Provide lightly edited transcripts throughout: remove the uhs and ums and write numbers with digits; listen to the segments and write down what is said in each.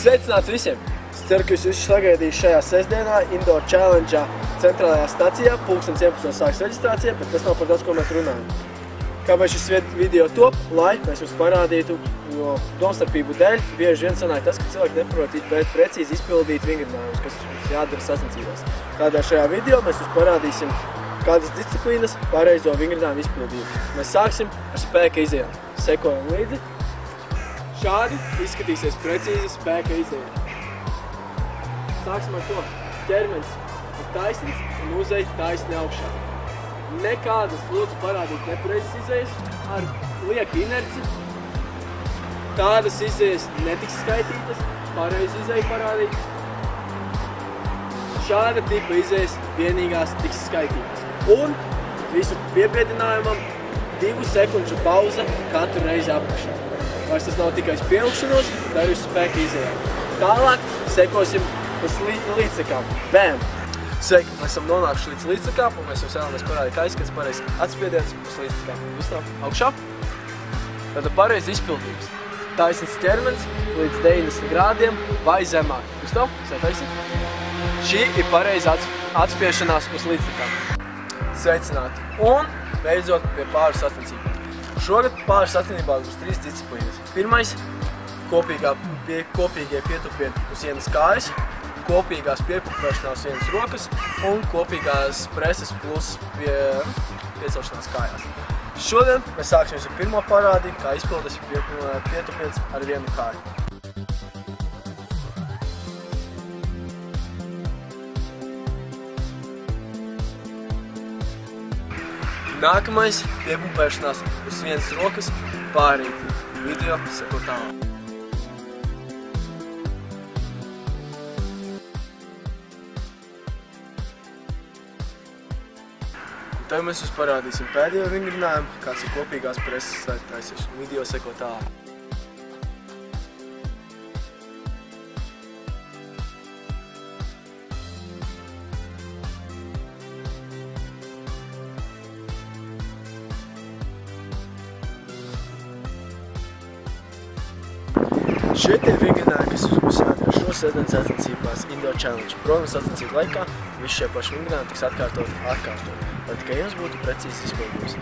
Sveicināti visiem! Es ceru, ka jūs visi sagaidīs šajā sestdienā Indoor Challenge centrālajā stacijā. 11:11 sāks reģistrācija, bet tas nav par daudz, ko mēs runājam. Kāpēc šis video top? Lai mēs jums parādītu, jo domstarpību dēļ bieži vien sanāk tas, ka cilvēki neprot precīzi izpildīt vingrinājumus, kas mums jādara sacensībās. Tādēļ šajā video mēs jums parādīsim kādas disciplīnas pareizo vingrinājumu izpildību. Mēs sāksim ar spēka izejām. Sekojam līdzi. Šādi izskatīsies precīzi spēka izejām. Sāksim ar to. Ķermenis ir taisnīgs un uzej taisni augšā. Nekādas lūdzu parādīt nepareizes izejas ar lieku inerci. Tādas izejas netiks skaitītas, pareizi izeju parādīt. Šāda tipa izejas vienīgās tiks skaitītas. Un visu piebiedinājumam 2 sekundžu pauze katru reizi apakšā. Vairs tas nav tikai pielikšanos, bet arī uz spēka izejām. Tālāk sekosim uz līdzsekām. Bam! Sveiki! Mēs esam nonākuši līdz līdzsekām un mēs jums vēlamies parādīt, kā izskats pareizi atspiediens uz līdzsekām. Vistam augšā. Tad pareizi izpildījums. Taisns ķermenis līdz 90 grādiem vai zemāk. Vistam? Sataisīt? Šī ir pareiza atspiešanās uz līdzsekām. Sveicināti! Un beidzot pie pāru sacensībām. Šogad pāru sacensībās būs 3 disciplīnas. Pirmais – kopīgie pietupieni uz vienas kājas, kopīgās piepupēšanās vienas rokas un kopīgās preses plus piecelšanās kājās. Šodien mēs sāksim ar pirmo parādi, kā izpildes pietupiens ar vienu kāju. Nākamais – piepupēšanās uz vienas rokas pārīt. Video seko tālāk. Tagad mēs jums parādīsim pēdējo vingrinājumu, kāds ir kopīgās preses taisīšana. Video seko tālāk. Šie tie vingrinājumi, kas mums jādara šo sestdienas sacensībās Indoor Challenge. Protams, sacensību laikā visi šie paši vingrinājumi tiks atkārtot, lai tikai jums būtu precīzi izpildījums.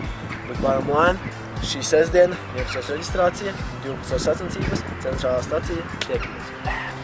Bet bottom line, šī sestdiena, 11. reģistrācija, 12. sacensības, centrālā stacija, tiekamies!